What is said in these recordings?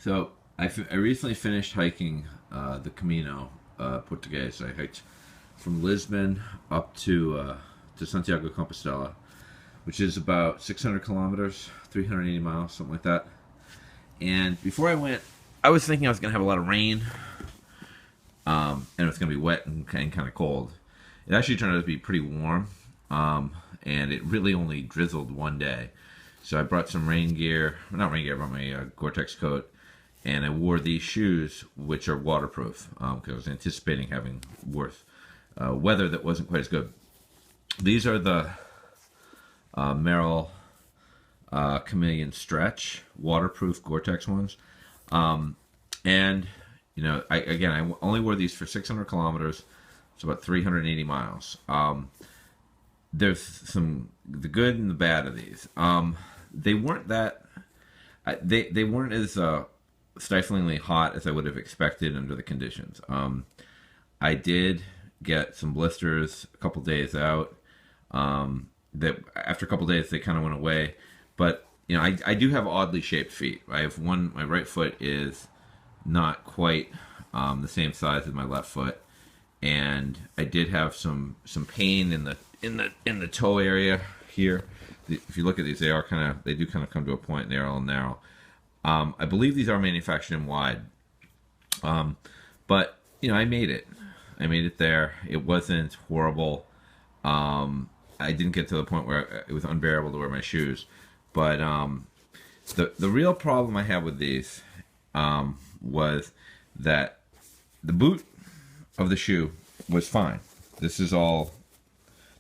So I recently finished hiking the Camino Portugues. I hiked from Lisbon up to Santiago de Compostela, which is about 600 kilometers, 380 miles, something like that. And before I went, I was thinking I was going to have a lot of rain, and it was going to be wet and kind of cold. It actually turned out to be pretty warm, and it really only drizzled one day. So I brought some rain gear, not rain gear, I brought my Gore-Tex coat, and I wore these shoes, which are waterproof, because I was anticipating having worse weather that wasn't quite as good. These are the Merrell Chameleon Stretch waterproof Gore-Tex ones, and I only wore these for 600 kilometers. It's about 380 miles. There's the good and the bad of these. They weren't that. They weren't as stiflingly hot as I would have expected under the conditions. I did get some blisters a couple days out. That after a couple days they kind of went away, but I do have oddly shaped feet. I have my right foot is not quite the same size as my left foot, and I did have some pain in the toe area here. If you look at these, they do kind of come to a point, and they're all narrow. I believe these are manufactured in wide, but I made it. I made it there. It wasn't horrible. I didn't get to the point where it was unbearable to wear my shoes, but the real problem I had with these was that the boot of the shoe was fine. This is all.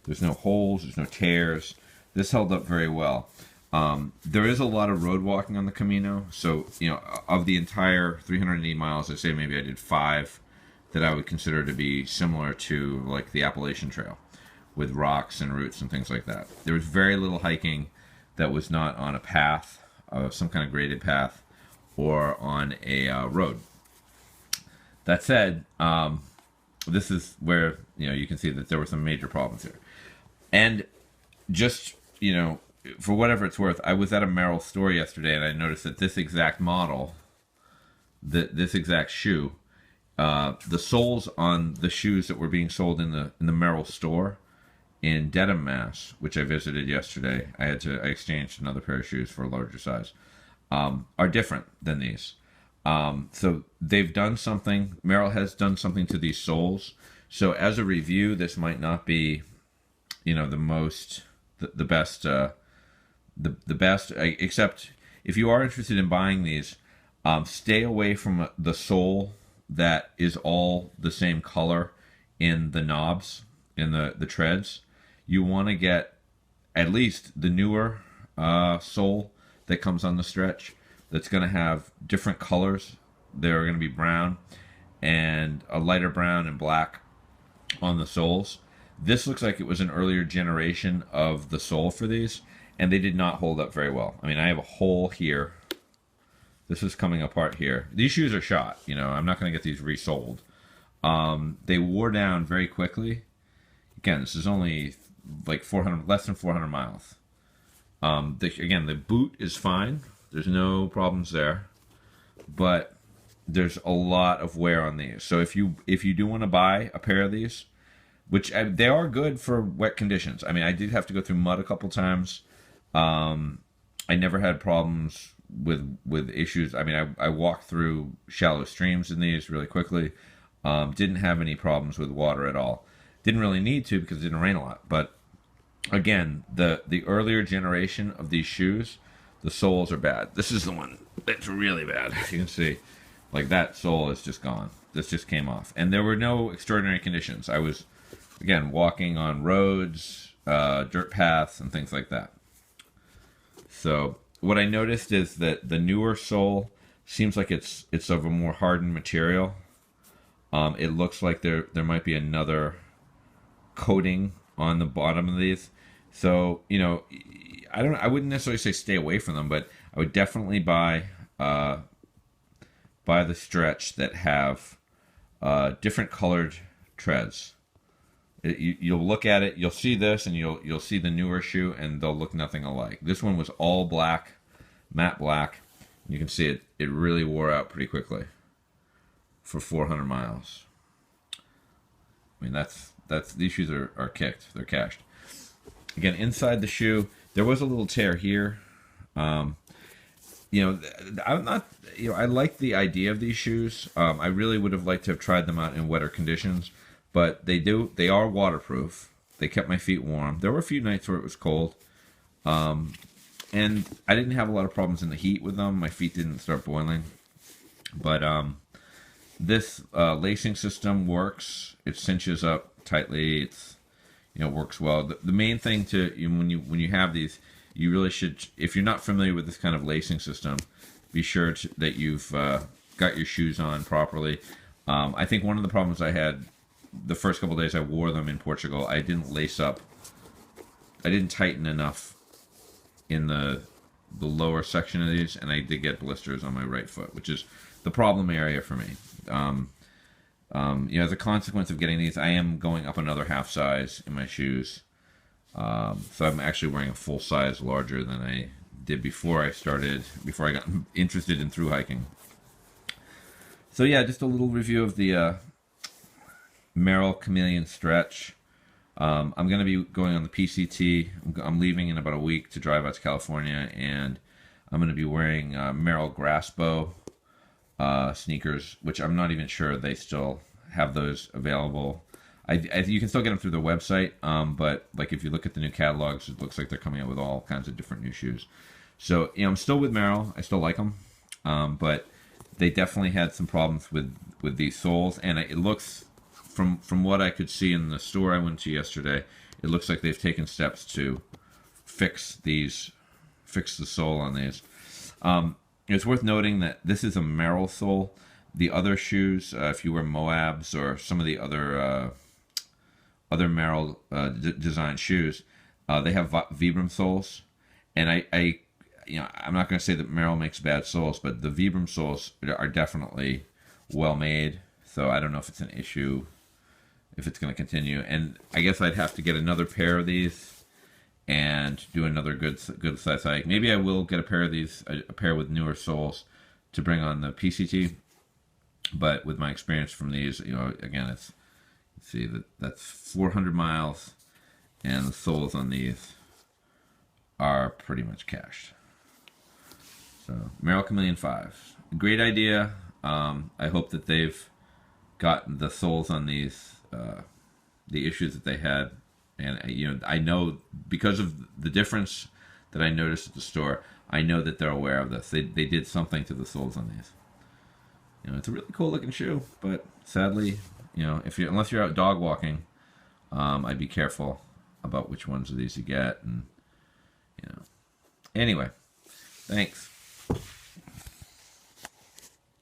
There's no holes. There's no tears. This held up very well. There is a lot of road walking on the Camino, so of the entire 380 miles, I say maybe I did 5 that I would consider to be similar to like the Appalachian Trail, with rocks and roots and things like that. There was very little hiking that was not on a path, some kind of graded path, or on a road. That said, this is where you can see that there were some major problems here. And just for whatever it's worth, I was at a Merrell store yesterday, and I noticed that this exact model, this exact shoe, the soles on the shoes that were being sold in the Merrell store in Dedham, Mass, which I visited yesterday, I exchanged another pair of shoes for a larger size, are different than these. So they've done something. Merrell has done something to these soles. So as a review, this might not be, the best, except if you are interested in buying these, stay away from the sole that is all the same color in the knobs, in the treads. You want to get at least the newer sole that comes on the stretch, that's going to have different colors. They're going to be brown and a lighter brown and black on the soles. This looks like it was an earlier generation of the sole for these, and they did not hold up very well. I mean, I have a hole here. This is coming apart here. These shoes are shot. I'm not going to get these resold. They wore down very quickly. Again, this is only like less than 400 miles. The boot is fine. There's no problems there, but there's a lot of wear on these. So if you do want to buy a pair of these, which they are good for wet conditions. I mean, I did have to go through mud a couple times. I never had problems with issues. I mean, I walked through shallow streams in these really quickly. Didn't have any problems with water at all. Didn't really need to because it didn't rain a lot. But again, the earlier generation of these shoes, the soles are bad. This is the one that's really bad. You can see, like, that sole is just gone. This just came off. And there were no extraordinary conditions. I was, again, walking on roads, dirt paths, and things like that. So what I noticed is that the newer sole seems like it's of a more hardened material. It looks like there might be another coating on the bottom of these. So I wouldn't necessarily say stay away from them, but I would definitely buy the stretch that have different colored treads. You'll look at it, you'll see this, and you'll see the newer shoe, and they'll look nothing alike. This one was all black, matte black, You can see it really wore out pretty quickly for 400 miles. I mean, that's these shoes are kicked. They're cashed. Again, inside the shoe, there was a little tear here. You know, I'm not. You know, I like the idea of these shoes. I really would have liked to have tried them out in wetter conditions, but they are waterproof. They kept my feet warm. There were a few nights where it was cold, and I didn't have a lot of problems in the heat with them. My feet didn't start boiling, but this lacing system works. It cinches up tightly. It's, you know, works well. The main thing when you have these, you really should, if you're not familiar with this kind of lacing system, be sure that you've got your shoes on properly. I think one of the problems I had the first couple days I wore them in Portugal, I didn't lace up. I didn't tighten enough in the lower section of these, and I did get blisters on my right foot, which is the problem area for me. You know, as a consequence of getting these, I am going up another half size in my shoes. So I'm actually wearing a full size larger than I did before I got interested in thru hiking. So yeah, just a little review of the Merrell Chameleon Stretch. I'm going to be going on the PCT. I'm leaving in about a week to drive out to California, and I'm going to be wearing Merrell Grassbow sneakers, which I'm not even sure they still have those available. You can still get them through their website, but like if you look at the new catalogs, it looks like they're coming out with all kinds of different new shoes. So, you know, I'm still with Merrell. I still like them, but they definitely had some problems with these soles, and it looks, from what I could see in the store I went to yesterday, it looks like they've taken steps to fix the sole on these. It's worth noting that this is a Merrell sole. The other shoes, if you wear Moabs or some of the other Merrell design shoes, they have Vibram soles, and I you know, I'm not going to say that Merrell makes bad soles, but the Vibram soles are definitely well made. So I don't know if it's an issue, if it's going to continue. And I guess I'd have to get another pair of these and do another good size hike. Maybe I will get a pair of these, a pair with newer soles to bring on the PCT. But with my experience from these, you know, again, let's see, that's 400 miles, and the soles on these are pretty much cashed. So Merrell Chameleon 5, great idea. I hope that they've gotten the soles on these, the issues that they had, and you know, I know because of the difference that I noticed at the store, I know that they're aware of this. They did something to the soles on these. You know, it's a really cool looking shoe, but sadly, you know, unless you're out dog walking, I'd be careful about which ones of these you get, and you know. Anyway, thanks.